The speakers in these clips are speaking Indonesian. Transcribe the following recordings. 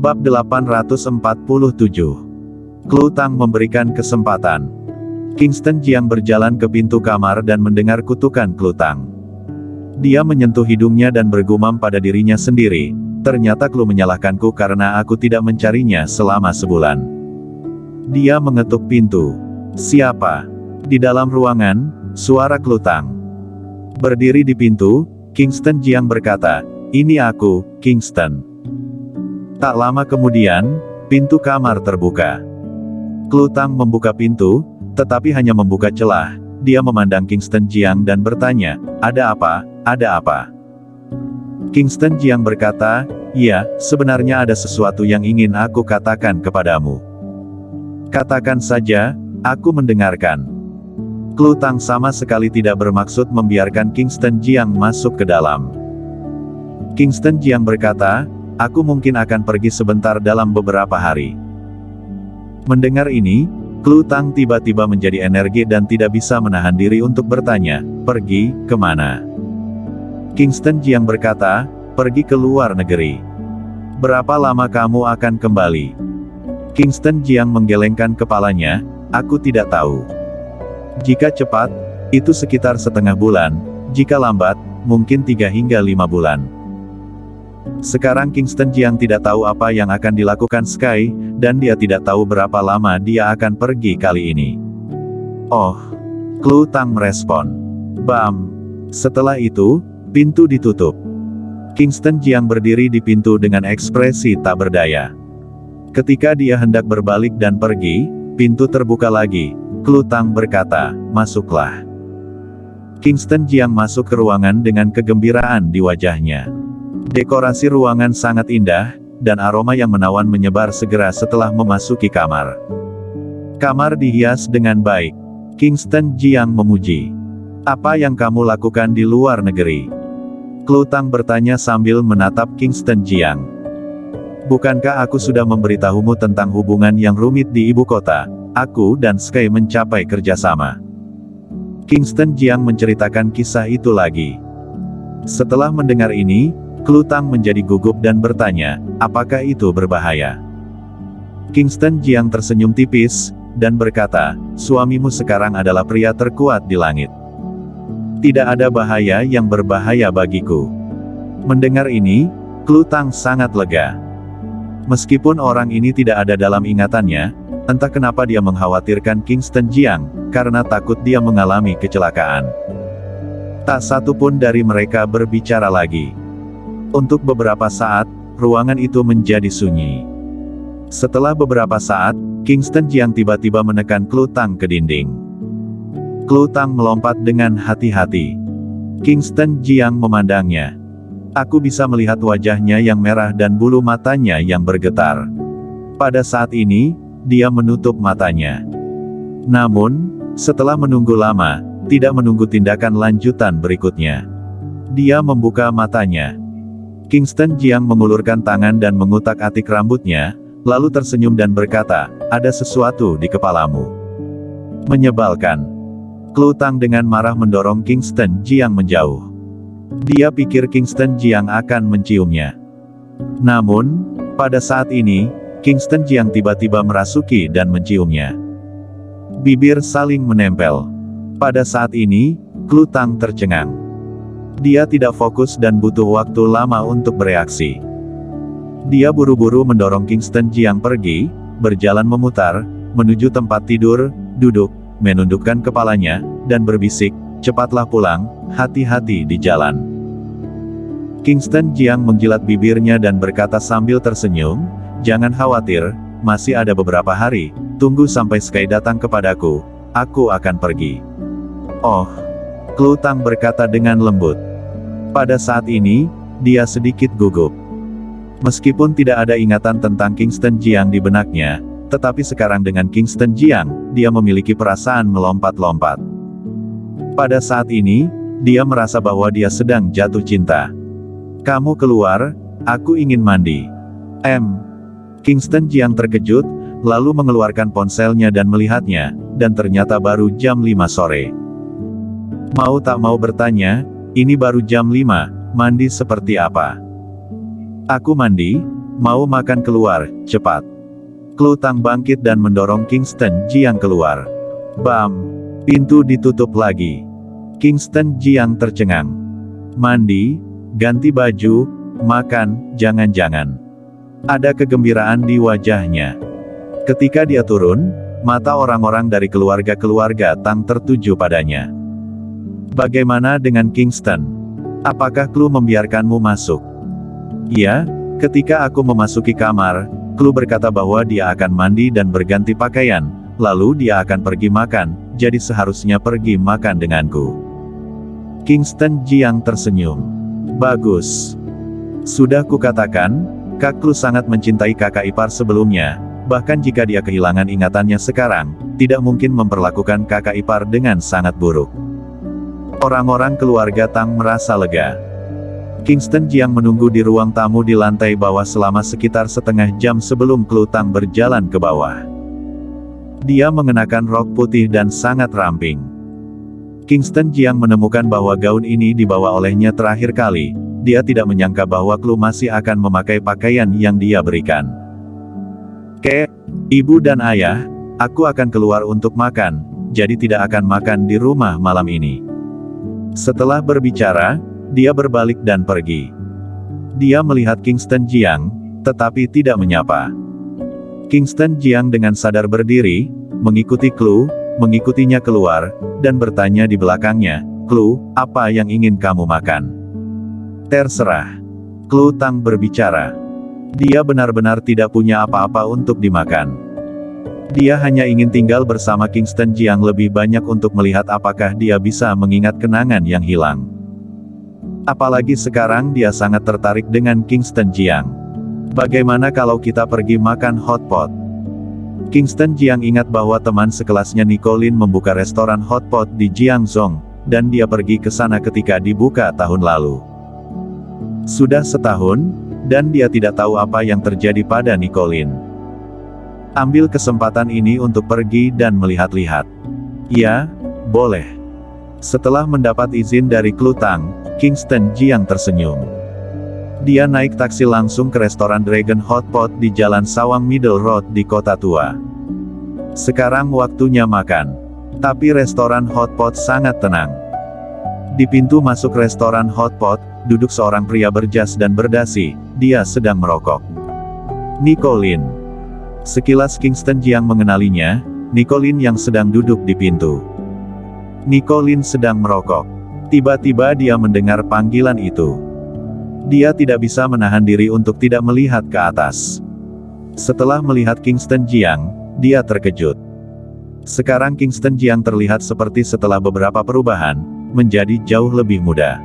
Bab 847. Klu Tang memberikan kesempatan. Kingston Jiang berjalan ke pintu kamar dan mendengar kutukan Klu Tang. Dia menyentuh hidungnya dan bergumam pada dirinya sendiri, ternyata Klu menyalahkanku karena aku tidak mencarinya selama sebulan. Dia mengetuk pintu. Siapa? Di dalam ruangan, suara Klu Tang. Berdiri di pintu, Kingston Jiang berkata, "Ini aku, Kingston." Tak lama kemudian, pintu kamar terbuka. Klu Tang membuka pintu, tetapi hanya membuka celah. Dia memandang Kingston Jiang dan bertanya, "Ada apa? Ada apa?" Kingston Jiang berkata, "Ya, sebenarnya ada sesuatu yang ingin aku katakan kepadamu." "Katakan saja, aku mendengarkan." Klu Tang sama sekali tidak bermaksud membiarkan Kingston Jiang masuk ke dalam. Kingston Jiang berkata, "Aku mungkin akan pergi sebentar dalam beberapa hari." Mendengar ini, Klu Tang tiba-tiba menjadi energi dan tidak bisa menahan diri untuk bertanya, "Pergi, kemana?" Kingston Jiang berkata, "Pergi ke luar negeri." "Berapa lama kamu akan kembali?" Kingston Jiang menggelengkan kepalanya, "Aku tidak tahu. Jika cepat, itu sekitar setengah bulan, jika lambat, mungkin 3 hingga 5 bulan. Sekarang Kingston Jiang tidak tahu apa yang akan dilakukan Sky, dan dia tidak tahu berapa lama dia akan pergi kali ini. "Oh," Klu Tang merespon. Bam! Setelah itu, pintu ditutup. Kingston Jiang berdiri di pintu dengan ekspresi tak berdaya. Ketika dia hendak berbalik dan pergi, pintu terbuka lagi. Klu Tang berkata, "Masuklah." Kingston Jiang masuk ke ruangan dengan kegembiraan di wajahnya. Dekorasi ruangan sangat indah, dan aroma yang menawan menyebar segera setelah memasuki kamar. Kamar dihias dengan baik. Kingston Jiang memuji. "Apa yang kamu lakukan di luar negeri?" Klu Tang bertanya sambil menatap Kingston Jiang. "Bukankah aku sudah memberitahumu tentang hubungan yang rumit di ibu kota? Aku dan Sky mencapai kerjasama." Kingston Jiang menceritakan kisah itu lagi. Setelah mendengar ini, Klu Tang menjadi gugup dan bertanya, "Apakah itu berbahaya?" Kingston Jiang tersenyum tipis, dan berkata, "Suamimu sekarang adalah pria terkuat di langit. Tidak ada bahaya yang berbahaya bagiku." Mendengar ini, Klu Tang sangat lega. Meskipun orang ini tidak ada dalam ingatannya, entah kenapa dia mengkhawatirkan Kingston Jiang, karena takut dia mengalami kecelakaan. Tak satu pun dari mereka berbicara lagi. Untuk beberapa saat, ruangan itu menjadi sunyi. Setelah beberapa saat, Kingston Jiang tiba-tiba menekan Klu Tang ke dinding. Klu Tang melompat dengan hati-hati. Kingston Jiang memandangnya. Aku bisa melihat wajahnya yang merah dan bulu matanya yang bergetar. Pada saat ini, dia menutup matanya. Namun, setelah menunggu lama, tidak menunggu tindakan lanjutan berikutnya, dia membuka matanya. Kingston Jiang mengulurkan tangan dan mengutak-atik rambutnya, lalu tersenyum dan berkata, "Ada sesuatu di kepalamu." Menyebalkan. Klu Tang dengan marah mendorong Kingston Jiang menjauh. Dia pikir Kingston Jiang akan menciumnya. Namun, pada saat ini, Kingston Jiang tiba-tiba merasuki dan menciumnya. Bibir saling menempel. Pada saat ini, Klu Tang tercengang. Dia tidak fokus dan butuh waktu lama untuk bereaksi. Dia buru-buru mendorong Kingston Jiang pergi, berjalan memutar, menuju tempat tidur, duduk, menundukkan kepalanya, dan berbisik, "Cepatlah pulang, hati-hati di jalan." Kingston Jiang menjilat bibirnya dan berkata sambil tersenyum, "Jangan khawatir, masih ada beberapa hari, tunggu sampai Sky datang kepadaku, aku akan pergi." "Oh," Klu Tang berkata dengan lembut. Pada saat ini, dia sedikit gugup. Meskipun tidak ada ingatan tentang Kingston Jiang di benaknya, tetapi sekarang dengan Kingston Jiang, dia memiliki perasaan melompat-lompat. Pada saat ini, dia merasa bahwa dia sedang jatuh cinta. "Kamu keluar, aku ingin mandi." Kingston Jiang terkejut, lalu mengeluarkan ponselnya dan melihatnya, dan ternyata baru jam 5 sore. Mau tak mau bertanya, "Ini baru jam 5, mandi seperti apa?" "Aku mandi, Mau makan keluar, cepat. Klu Tang bangkit dan mendorong Kingston Jiang keluar. Bam! Pintu ditutup lagi. Kingston Jiang tercengang. Mandi, ganti baju, makan, jangan-jangan. Ada kegembiraan di wajahnya. Ketika dia turun, mata orang-orang dari keluarga-keluarga Tang tertuju padanya. Bagaimana dengan Kingston? Apakah Klu membiarkanmu masuk? Iya, ketika aku memasuki kamar, Klu berkata bahwa dia akan mandi dan berganti pakaian, lalu dia akan pergi makan, jadi seharusnya pergi makan denganku. Kingston Jiang tersenyum. Bagus. Sudah kukatakan, Kak Klu sangat mencintai kakak ipar sebelumnya, bahkan jika dia kehilangan ingatannya sekarang, tidak mungkin memperlakukan kakak ipar dengan sangat buruk. Orang-orang keluarga Tang merasa lega. Kingston Jiang menunggu di ruang tamu di lantai bawah selama sekitar setengah jam sebelum Klu Tang berjalan ke bawah. Dia mengenakan rok putih dan sangat ramping. Kingston Jiang menemukan bahwa gaun ini dibawa olehnya terakhir kali. Dia tidak menyangka bahwa Klu masih akan memakai pakaian yang dia berikan. Kek, ibu dan ayah, aku akan keluar untuk makan, jadi tidak akan makan di rumah malam ini. Setelah berbicara, dia berbalik dan pergi. Dia melihat Kingston Jiang, tetapi tidak menyapa. Kingston Jiang dengan sadar berdiri, mengikuti Klu, mengikutinya keluar, dan bertanya di belakangnya, Klu, apa yang ingin kamu makan? Terserah. Klu Tang berbicara. Dia benar-benar tidak punya apa-apa untuk dimakan. Dia hanya ingin tinggal bersama Kingston Jiang lebih banyak untuk melihat apakah dia bisa mengingat kenangan yang hilang. Apalagi sekarang dia sangat tertarik dengan Kingston Jiang. Bagaimana kalau kita pergi makan hotpot? Kingston Jiang ingat bahwa teman sekelasnya Nicolin membuka restoran hotpot di Jiangzhou, dan dia pergi ke sana ketika dibuka tahun lalu. Sudah setahun, dan dia tidak tahu apa yang terjadi pada Nicolin. Ambil kesempatan ini untuk pergi dan melihat-lihat. Ya, boleh. Setelah mendapat izin dari Klu Tang, Kingston Jiang tersenyum. Dia naik taksi langsung ke restoran Dragon Hotpot di Jalan Sawang Middle Road di Kota Tua. Sekarang waktunya makan. Tapi restoran Hotpot sangat tenang. Di pintu masuk restoran Hotpot, duduk seorang pria berjas dan berdasi, dia sedang merokok. Nicolin. Sekilas Kingston Jiang mengenalinya, Nicolin yang sedang duduk di pintu. Nicolin sedang merokok. Tiba-tiba dia mendengar panggilan itu. Dia tidak bisa menahan diri untuk tidak melihat ke atas. Setelah melihat Kingston Jiang, dia terkejut. Sekarang Kingston Jiang terlihat seperti setelah beberapa perubahan, menjadi jauh lebih muda.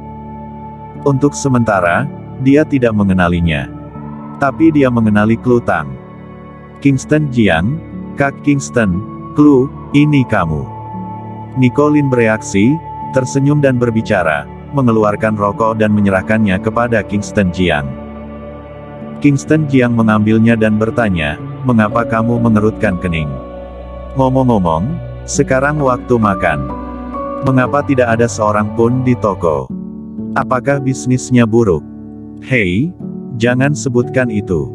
Untuk sementara, dia tidak mengenalinya. Tapi dia mengenali Klu Tang. Kingston Jiang, Kak Kingston, Klu, ini kamu. Nicolin bereaksi, tersenyum dan berbicara, mengeluarkan rokok dan menyerahkannya kepada Kingston Jiang. Kingston Jiang mengambilnya dan bertanya, mengapa kamu mengerutkan kening? Ngomong-ngomong, sekarang waktu makan. Mengapa tidak ada seorang pun di toko? Apakah bisnisnya buruk? Hei, jangan sebutkan itu.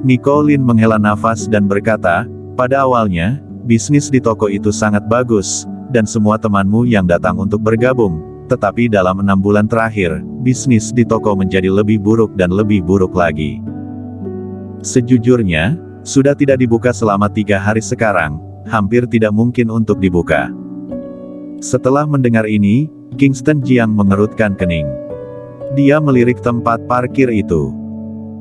Nicolin menghela nafas dan berkata, pada awalnya, bisnis di toko itu sangat bagus, dan semua temanmu yang datang untuk bergabung, tetapi dalam 6 bulan terakhir, bisnis di toko menjadi lebih buruk dan lebih buruk lagi. Sejujurnya, sudah tidak dibuka selama 3 hari sekarang, hampir tidak mungkin untuk dibuka. Setelah mendengar ini, Kingston Jiang mengerutkan kening. Dia melirik tempat parkir itu.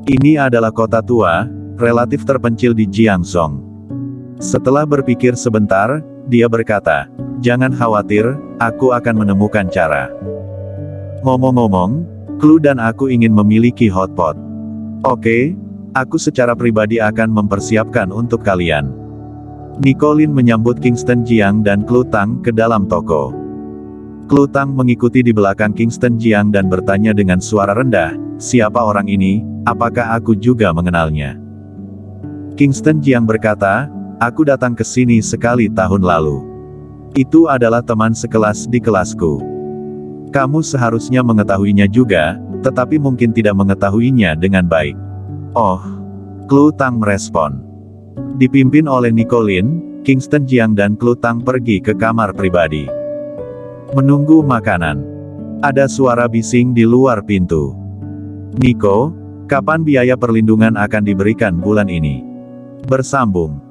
Ini adalah kota tua, relatif terpencil di Jiangzhou. Setelah berpikir sebentar, dia berkata, jangan khawatir, aku akan menemukan cara. Ngomong-ngomong, Klu dan aku ingin memiliki hotpot. Oke, aku secara pribadi akan mempersiapkan untuk kalian. Nicolin menyambut Kingston Jiang dan Klu Tang ke dalam toko. Klu Tang mengikuti di belakang Kingston Jiang dan bertanya dengan suara rendah, siapa orang ini, apakah aku juga mengenalnya? Kingston Jiang berkata, aku datang ke sini sekali tahun lalu. Itu adalah teman sekelas di kelasku. Kamu seharusnya mengetahuinya juga, tetapi mungkin tidak mengetahuinya dengan baik. Oh, Klu Tang merespon. Dipimpin oleh Nicolin, Kingston Jiang dan Klu Tang pergi ke kamar pribadi. Menunggu makanan. Ada suara bising di luar pintu. Nico, kapan biaya perlindungan akan diberikan bulan ini? Bersambung.